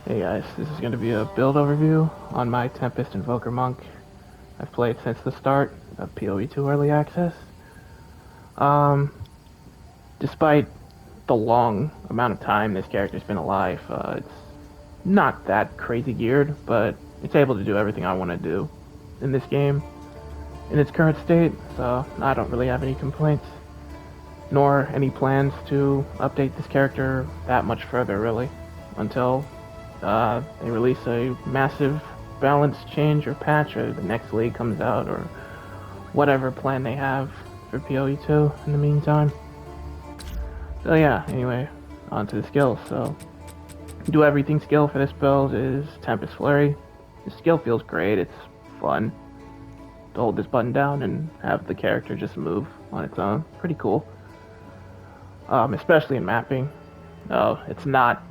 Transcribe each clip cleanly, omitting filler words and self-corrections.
Hey guys, this is going to be a build overview on my Tempest Invoker Monk. I've played since the start of PoE2 Early Access. Um, Despite the long amount of time this character's been alive, it's not that crazy geared, but it's able to do everything I want to do in this game in its current state, so I don't really have any complaints, nor any plans to update this character that much further, really, until they release a massive balance change or patch, or the next league comes out, or whatever plan they have for PoE2 in the meantime. So yeah, anyway, on to the skills. So, do everything skill for this build is Tempest Flurry. The skill feels great, it's fun to hold this button down and have the character just move on its own. Pretty cool. Especially in mapping. It's not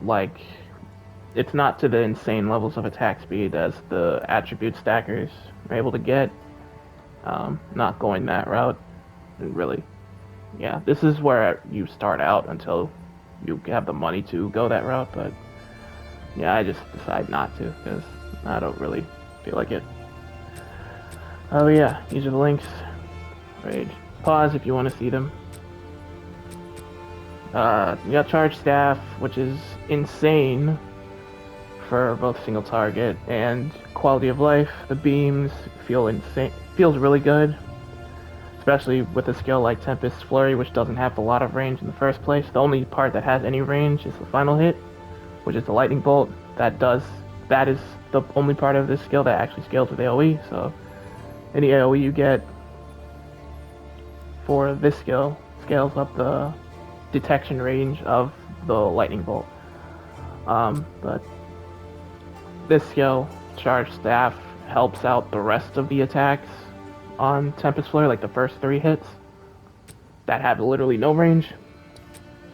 to the insane levels of attack speed as the attribute stackers are able to get. Not going that route. And really, yeah, this is where you start out until you have the money to go that route, but yeah, I just decide not to because I don't really feel like it. Oh yeah, these are the links. Rage. Pause if you want to see them. You got Charge Staff, which is insane for both single target and quality of life. The beams feel insane, feels really good, especially with a skill like Tempest Flurry, which doesn't have a lot of range in the first place. The only part that has any range is the final hit, which is the lightning bolt. That is the only part of this skill that actually scales with AoE. So any AoE you get for this skill scales up the detection range of the lightning bolt. But this skill, Charge Staff, helps out the rest of the attacks on Tempest Flare, like the first 3 hits that have literally no range.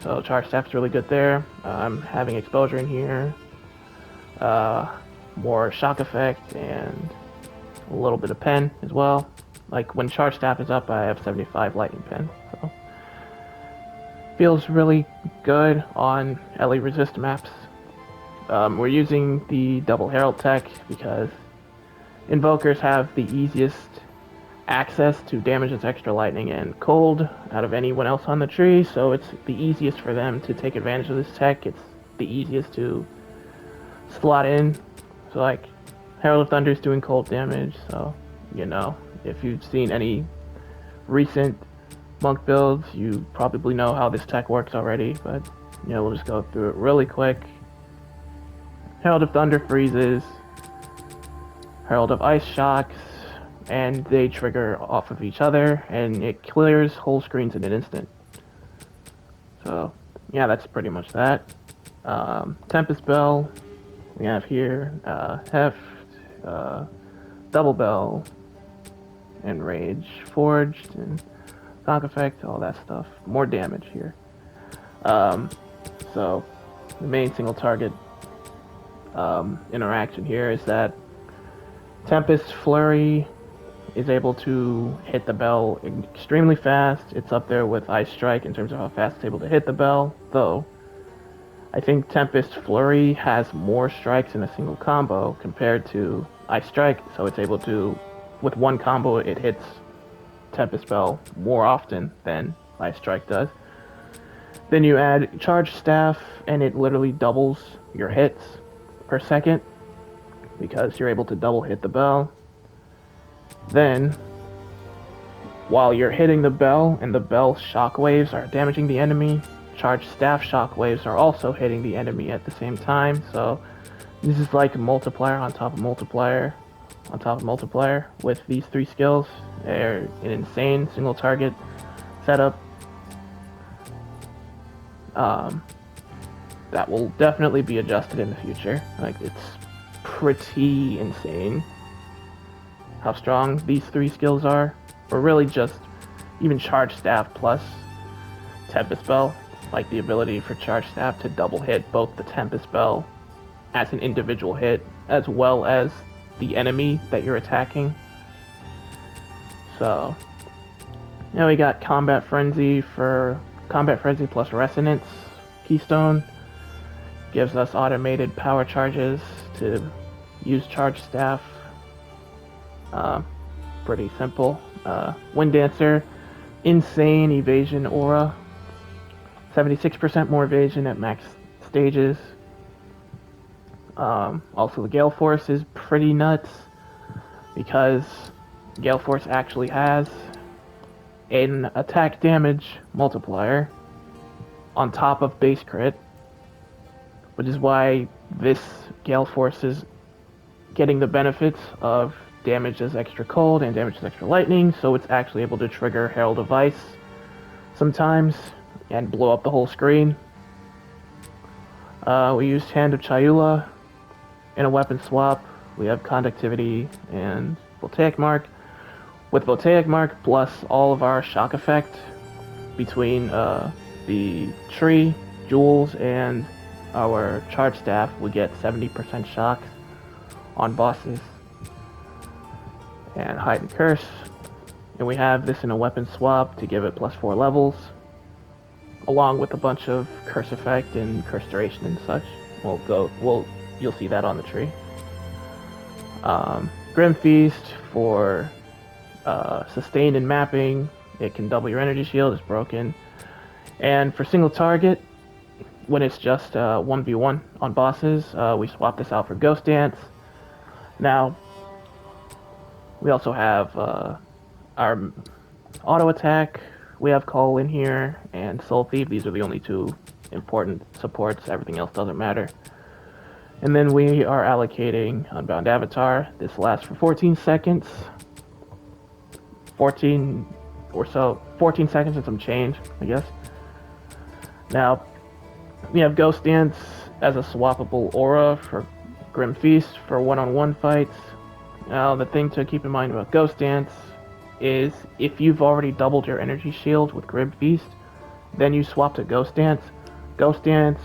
So Charge Staff's really good there. I'm having exposure in here, more shock effect, and a little bit of pen as well. Like when Charge Staff is up, I have 75 lightning pen. So feels really good on LA resist maps. We're using the double herald tech because invokers have the easiest access to damage that's extra lightning and cold out of anyone else on the tree, so it's the easiest for them to take advantage of this tech. It's the easiest to slot in. So like Herald of Thunder is doing cold damage, so you know, if you've seen any recent monk builds, you probably know how this tech works already, but you know, we'll just go through it really quick. Herald of Thunder freezes, Herald of Ice shocks, and they trigger off of each other, and it clears whole screens in an instant. So, yeah, that's pretty much that. Tempest Bell, we have here, Heft, Double Bell, and Rage, Forged, and Shock Effect, all that stuff. More damage here. So, the main single target interaction here is that Tempest Flurry is able to hit the bell extremely fast. It's up there with Ice Strike in terms of how fast it's able to hit the bell, though I think Tempest Flurry has more strikes in a single combo compared to Ice Strike, so it's able to, with one combo, it hits Tempest Bell more often than Ice Strike does. Then you add Charge Staff, and it literally doubles your hits per second because you're able to double hit the bell. Then, while you're hitting the bell and the bell shockwaves are damaging the enemy, Charge Staff shockwaves are also hitting the enemy at the same time. So this is like multiplier on top of multiplier on top of multiplier with these 3 skills. They're an insane single target setup. That will definitely be adjusted in the future. Like, it's pretty insane how strong these 3 skills are, or really just even Charge Staff plus Tempest Bell, like the ability for Charge Staff to double hit both the Tempest Bell as an individual hit, as well as the enemy that you're attacking. So, now we got Combat Frenzy for Combat Frenzy plus Resonance Keystone. gives us automated power charges to use charge staff. Pretty simple. Wind Dancer, insane evasion aura. 76% more evasion at max stages. Also, the Gale Force is pretty nuts because Gale Force actually has an attack damage multiplier on top of base crit, which is why this Gale Force is getting the benefits of damage as extra cold and damage as extra lightning, so it's actually able to trigger Herald of Ice sometimes and blow up the whole screen. We used Hand of Chayula in a weapon swap. We have Conductivity and Voltaic Mark. With Voltaic Mark plus all of our shock effect between the tree, jewels, and our charge staff, we get 70% shocks on bosses. And Hide and Curse. And we have this in a weapon swap to give it +4 levels, along with a bunch of curse effect and curse duration and such. You'll see that on the tree. Grim Feast for sustain and mapping. It can double your energy shield. It's broken. And for single target, when it's just 1v1 on bosses, we swap this out for Ghost Dance. Now, we also have our auto attack. We have Call in here and Soul Thief. These are the only two important supports. Everything else doesn't matter. And then we are allocating Unbound Avatar. This lasts for 14 seconds. 14 seconds and some change, I guess. Now, we have Ghost Dance as a swappable aura for Grim Feast for one-on-one fights. Now, the thing to keep in mind about Ghost Dance is if you've already doubled your energy shield with Grim Feast, then you swap to Ghost Dance. Ghost Dance,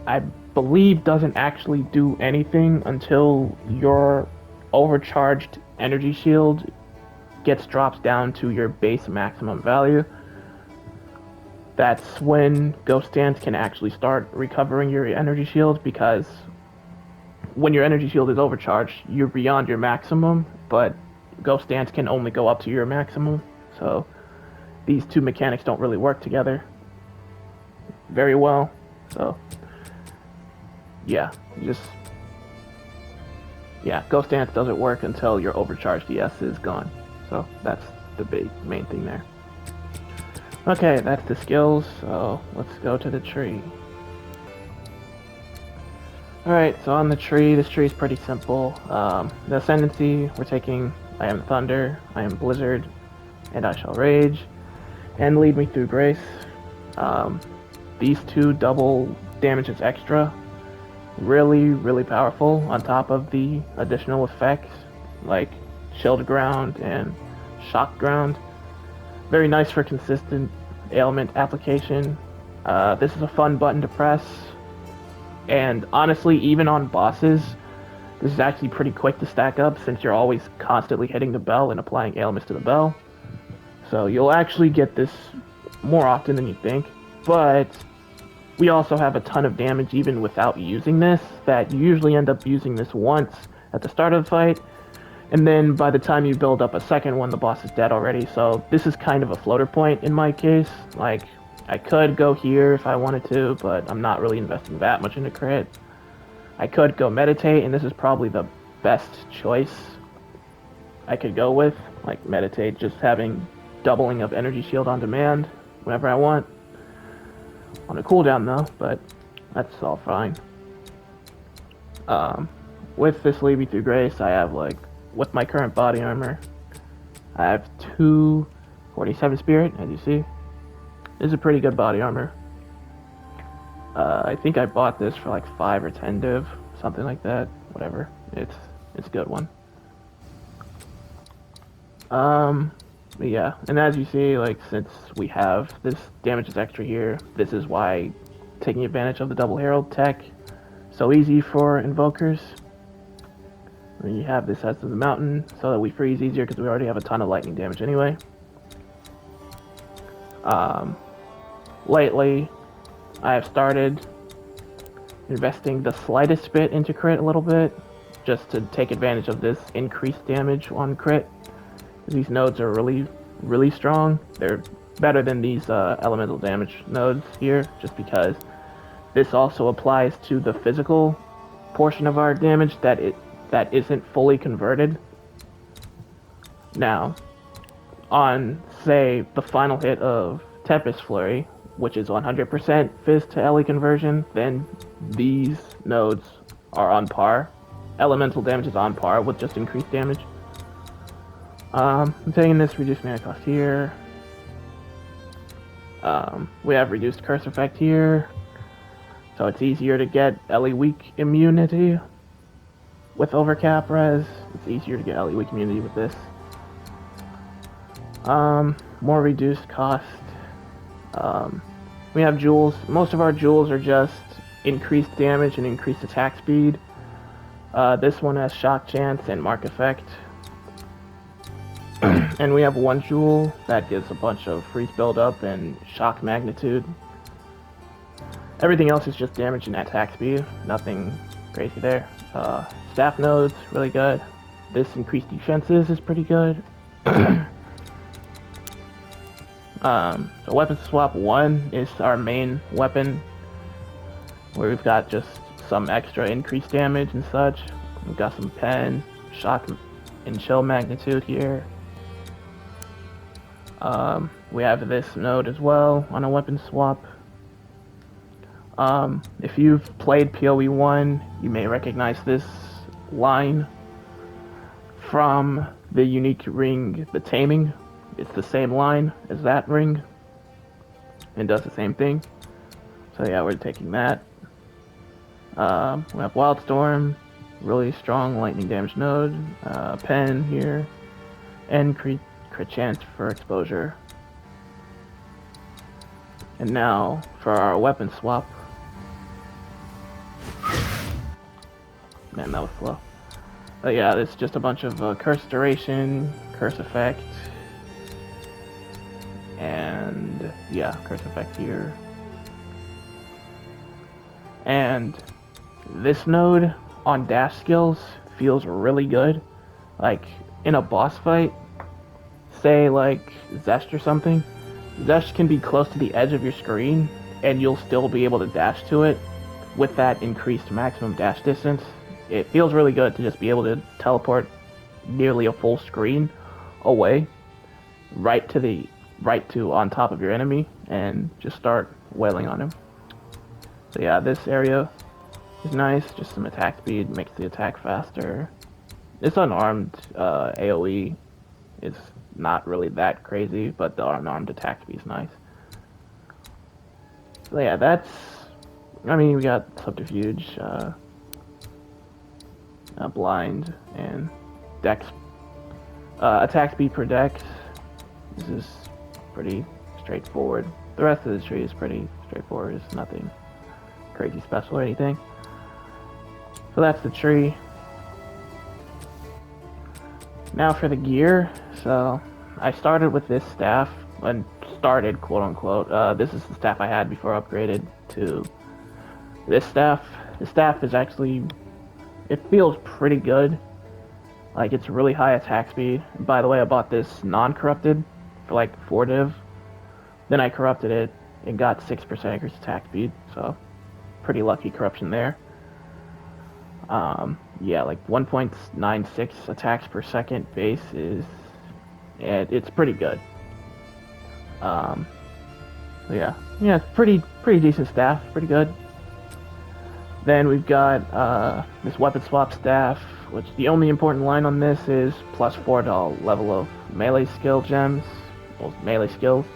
I believe, doesn't actually do anything until your overcharged energy shield drops down to your base maximum value. That's when Ghost Dance can actually start recovering your energy shield, because when your energy shield is overcharged, you're beyond your maximum, but Ghost Dance can only go up to your maximum. So these two mechanics don't really work together very well. So yeah, Ghost Dance doesn't work until your overcharged ES is gone. So that's the big main thing there. Okay, that's the skills, so let's go to the tree. Alright, so on the tree, this tree is pretty simple. The Ascendancy, we're taking I Am Thunder, I Am Blizzard, and I Shall Rage, and Lead Me Through Grace. These two double damages extra. Really, really powerful on top of the additional effects like Chilled Ground and Shock Ground. Very nice for consistent ailment application. This is a fun button to press. And honestly, even on bosses, this is actually pretty quick to stack up since you're always constantly hitting the bell and applying ailments to the bell. So you'll actually get this more often than you think. But we also have a ton of damage even without using this, that you usually end up using this once at the start of the fight. And then by the time you build up a second one, the boss is dead already. So this is kind of a floater point in my case. Like, I could go here if I wanted to, but I'm not really investing that much into crit. I could go meditate, and this is probably the best choice I could go with. Like, meditate, just having doubling of energy shield on demand whenever I want. On a cooldown though, but that's all fine. With this Lead Me Through Grace, I have, like, with my current body armor, I have 247 spirit, as you see. This is a pretty good body armor. I think I bought this for like 5 or 10 div, something like that. Whatever. It's a good one. But yeah, and as you see, like, since we have this damage is extra here, this is why taking advantage of the double herald tech so easy for invokers. And you have this as the mountain so that we freeze easier because we already have a ton of lightning damage anyway. Lately, I have started investing the slightest bit into crit a little bit, just to take advantage of this increased damage on crit. These nodes are really strong. They're better than these elemental damage nodes here, just because this also applies to the physical portion of our damage that isn't fully converted. Now, on, say, the final hit of Tempest Flurry, which is 100% Fizz to Ele conversion, then these nodes are on par. Elemental damage is on par with just increased damage. I'm taking this reduced mana cost here. We have reduced curse effect here, so it's easier to get Ele weak immunity with overcap res. It's easier to get Ele weak immunity with this. More reduced cost. We have jewels. Most of our jewels are just increased damage and increased attack speed. This one has shock chance and mark effect. And we have one jewel that gives a bunch of freeze buildup and shock magnitude. Everything else is just damage and attack speed. Nothing crazy there. Staff nodes, really good. This increased defenses is pretty good. So weapon swap 1 is our main weapon, where we've got just some extra increased damage and such. We've got some pen, shock, and chill magnitude here. We have this node as well on a weapon swap. If you've played PoE1, you may recognize this line from the unique ring, the Taming. It's the same line as that ring, and does the same thing. So yeah, we're taking that. We have Wildstorm, really strong lightning damage node, pen here, and crit chance for exposure. And now for our weapon swap. Man, that was slow. But yeah, it's just a bunch of curse duration, curse effect, and yeah, curse effect here. And this node on dash skills feels really good. Like in a boss fight, say like Xecht or something, Xecht can be close to the edge of your screen and you'll still be able to dash to it with that increased maximum dash distance. It feels really good to just be able to teleport nearly a full screen away, right to on top of your enemy, and just start wailing on him. So yeah, this area is nice, just some attack speed, makes the attack faster. This unarmed AoE is not really that crazy, but the unarmed attack speed is nice. So yeah, that's, I mean, we got Subterfuge, Blind, and Dex. Attack speed per Dex, this is pretty straightforward. The rest of the tree is pretty straightforward, it's nothing crazy special or anything. So that's the tree. Now for the gear. So I started with this staff, and started quote unquote. This is the staff I had before I upgraded to this staff. The staff is actually, it feels pretty good. Like, it's really high attack speed. And by the way, I bought this non-corrupted for like 4 div. Then I corrupted it and got 6% increased attack speed, so pretty lucky corruption there. Yeah, like 1.96 attacks per second base is, it's pretty good. Yeah, it's pretty decent staff, pretty good. Then we've got this weapon swap staff, which the only important line on this is +4 to level of melee skill gems, well, melee skills.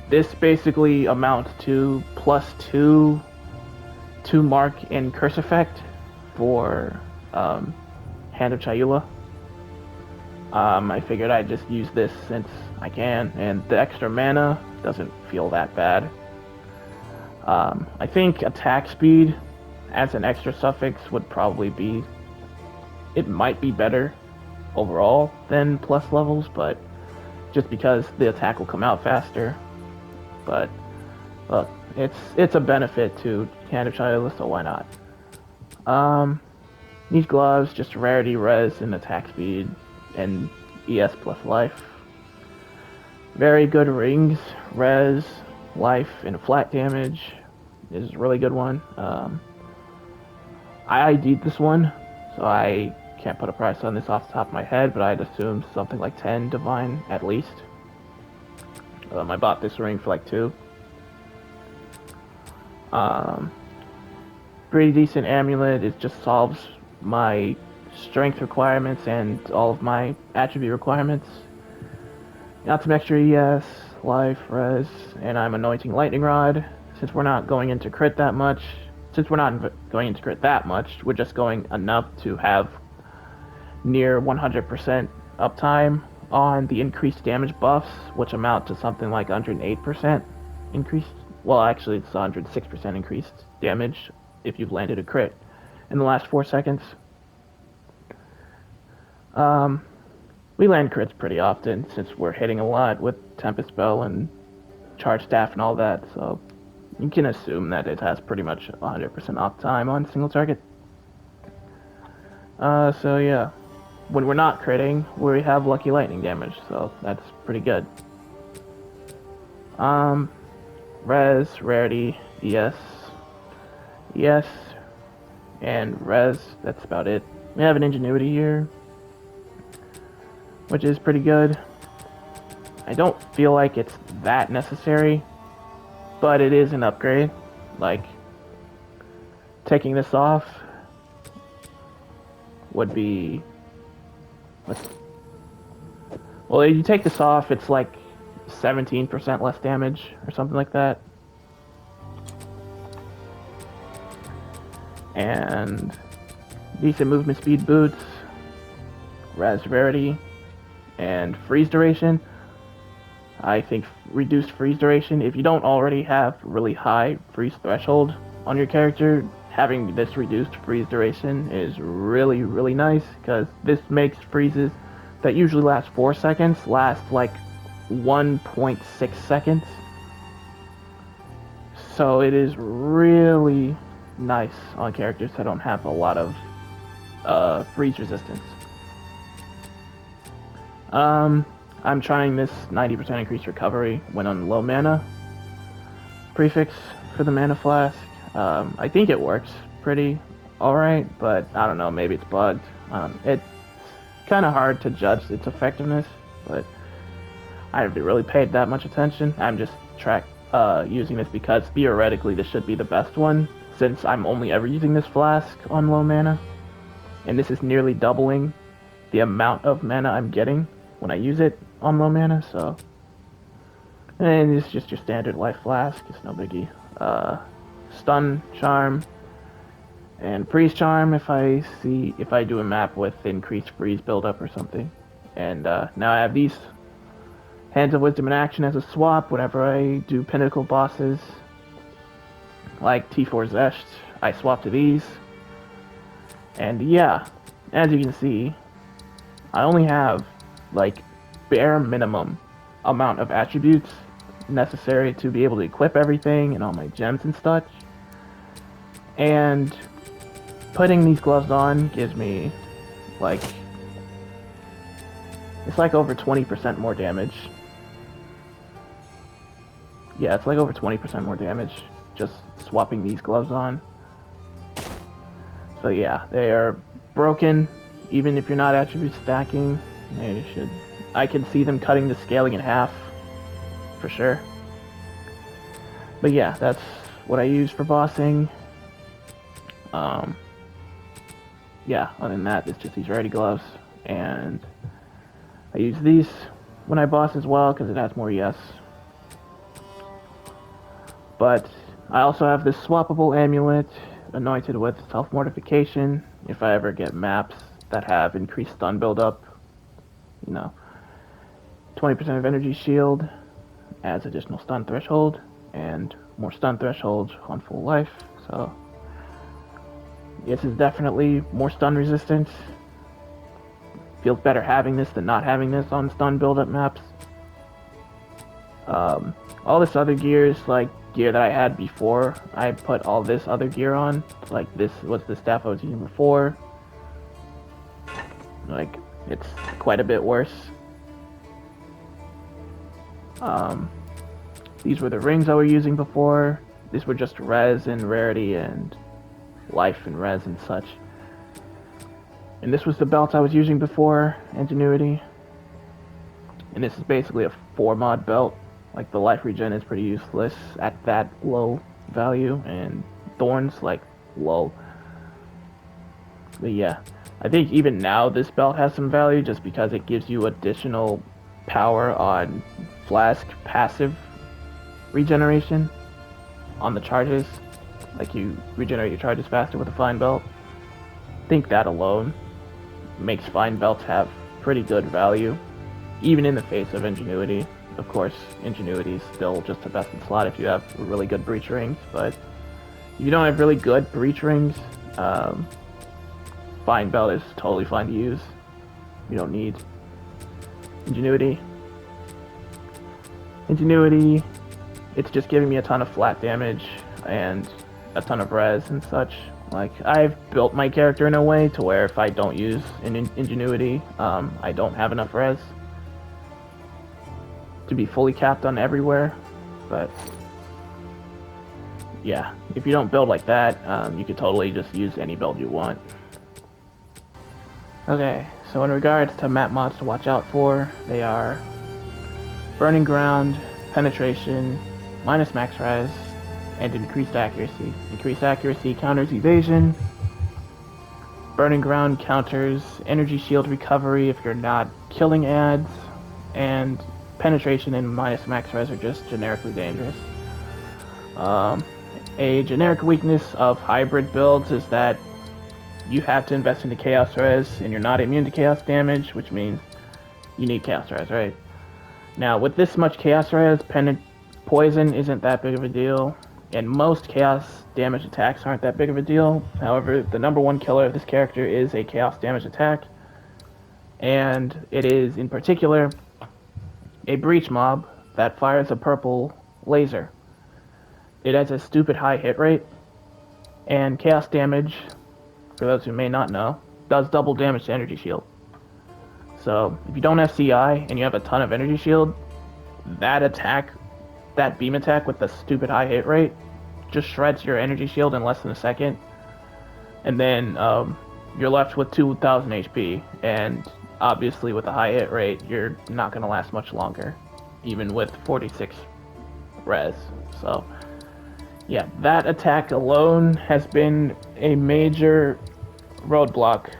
This basically amounts to +2 to mark and curse effect for Hand of Chayula. I figured I'd just use this since I can, and the extra mana doesn't feel that bad. I think attack speed as an extra suffix would probably be, it might be better overall than plus levels, but just because the attack will come out faster. But look, it's a benefit to Hand of Shadowless, so why not? These gloves, just rarity, res, and attack speed, and ES plus life. Very good rings, res, life, and flat damage. This is a really good one. I ID'd this one, so I can't put a price on this off the top of my head, but I'd assume something like 10 divine at least. I bought this ring for like 2. Pretty decent amulet. It just solves my strength requirements and all of my attribute requirements. Got some extra ES, life, res, and I'm anointing lightning rod. Since we're not going into crit that much, we're just going enough to have near 100% uptime on the increased damage buffs, which amount to something like 108% increased. Well, actually, it's 106% increased damage if you've landed a crit in the last 4 seconds. We land crits pretty often since we're hitting a lot with Tempest spell and charge staff and all that, so you can assume that it has pretty much 100% uptime on single target. So yeah, when we're not critting, we have lucky lightning damage, so that's pretty good. Res, rarity, ES, and res, that's about it. We have an Ingenuity here, which is pretty good. I don't feel like it's that necessary, but it is an upgrade. Like, taking this off would be... Well, you take this off, it's like 17% less damage, or something like that. And decent movement speed boots, res rarity, and freeze duration. I think reduced freeze duration, if you don't already have really high freeze threshold on your character, having this reduced freeze duration is really, really nice, because this makes freezes that usually last 4 seconds last like 1.6 seconds. So it is really nice on characters that don't have a lot of freeze resistance. I'm trying this 90% increased recovery when on low mana prefix for the mana flask. I think it works pretty alright, but I don't know, maybe it's bugged. It's kind of hard to judge its effectiveness, but I haven't really paid that much attention. I'm just using this because theoretically this should be the best one, since I'm only ever using this flask on low mana, and this is nearly doubling the amount of mana I'm getting when I use it on low mana, so... And it's just your standard life flask, it's no biggie. Stun charm and freeze charm if I do a map with increased freeze buildup or something. And now I have these Hands of Wisdom in action as a swap whenever I do pinnacle bosses like T4 Xecht. I swap to these, and yeah, as you can see, I only have like bare minimum amount of attributes necessary to be able to equip everything and all my gems and such. And putting these gloves on gives me like, it's like over 20% more damage. Yeah, it's like over 20% more damage just swapping these gloves on. So yeah, they are broken even if you're not attribute stacking. I can see them cutting the scaling in half for sure. But yeah, that's what I use for bossing. Yeah, other than that, it's just these rarity gloves, and I use these when I boss as well because it has more ES. But I also have this swappable amulet anointed with self-mortification if I ever get maps that have increased stun buildup. 20% of energy shield adds additional stun threshold and more stun threshold on full life. So this is definitely more stun resistant. Feels better having this than not having this on stun buildup maps. All this other gear is like gear that I had before I put all this other gear on. Like, this was the staff I was using before. Like, it's quite a bit worse. These were the rings I was using before. These were just res and rarity and life and res and such. And this was the belt I was using before, Ingenuity. And this is basically a 4-mod belt. Like, the life regen is pretty useless at that low value, and thorns, like, low. But yeah, I think even now this belt has some value just because it gives you additional power on flask passive regeneration on the charges. Like, you regenerate your charges faster with a fine belt. I think that alone makes fine belts have pretty good value, even in the face of Ingenuity. Of course, Ingenuity is still just the best in slot if you have really good breach rings, but if you don't have really good breach rings, fine belt is totally fine to use. You don't need Ingenuity. Ingenuity, it's just giving me a ton of flat damage and a ton of res and such. Like, I've built my character in a way to where if I don't use Ingenuity, I don't have enough res to be fully capped on everywhere. But yeah, if you don't build like that, you could totally just use any build you want. Okay, so in regards to map mods to watch out for, they are Burning Ground, Penetration, minus max res, and increased accuracy. Increased accuracy counters evasion. Burning Ground counters energy shield recovery if you're not killing ads, and penetration and minus max res are just generically dangerous. A generic weakness of hybrid builds is that you have to invest into chaos res, and you're not immune to chaos damage, which means you need chaos res, right? Now, with this much chaos res, poison isn't that big of a deal, and most chaos damage attacks aren't that big of a deal. However, the number one killer of this character is a chaos damage attack, and it is, in particular, a breach mob that fires a purple laser. It has a stupid high hit rate, and chaos damage, for those who may not know, does double damage to energy shield. So, if you don't have CI and you have a ton of energy shield, that attack, that beam attack with the stupid high hit rate, just shreds your energy shield in less than a second. And then you're left with 2,000 HP, and obviously with a high hit rate, you're not going to last much longer, even with 46 res. So, yeah, that attack alone has been a major roadblock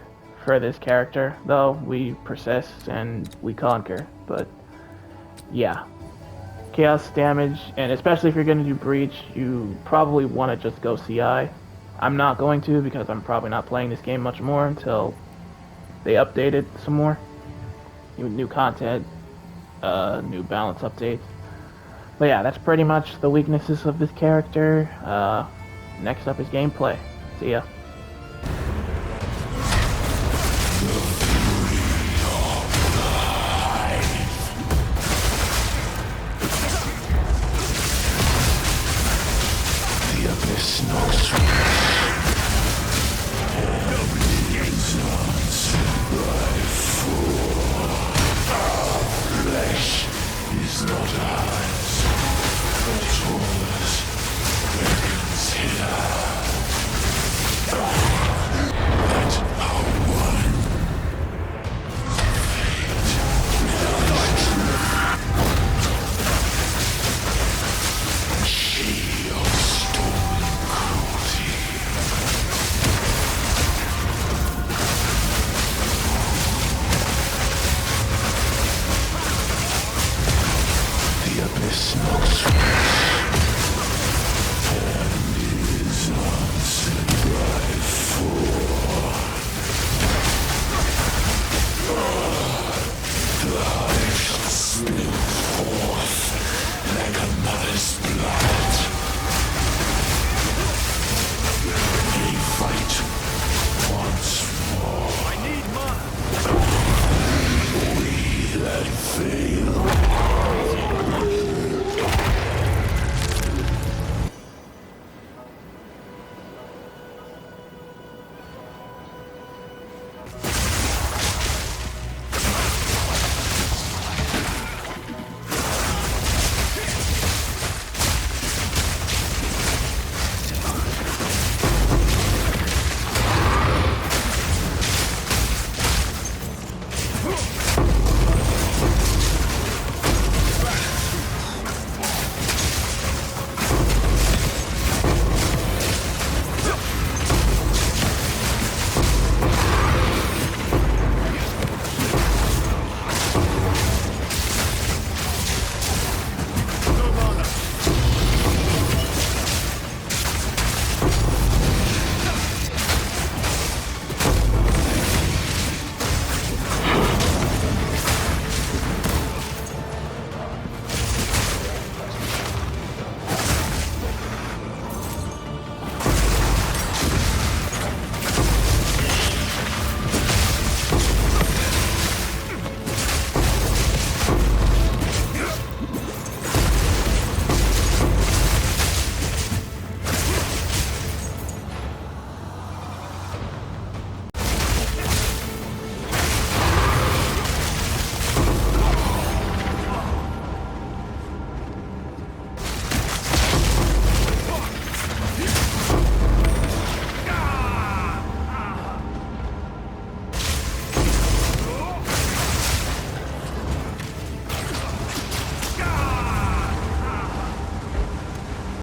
for this character, though we persist and we conquer. But yeah, chaos damage, and especially if you're going to do breach, you probably want to just go CI. I'm not going to, because I'm probably not playing this game much more until they update it some more. New content, new balance updates. But yeah, that's pretty much the weaknesses of this character. Next up is gameplay. See ya. The abyss knocks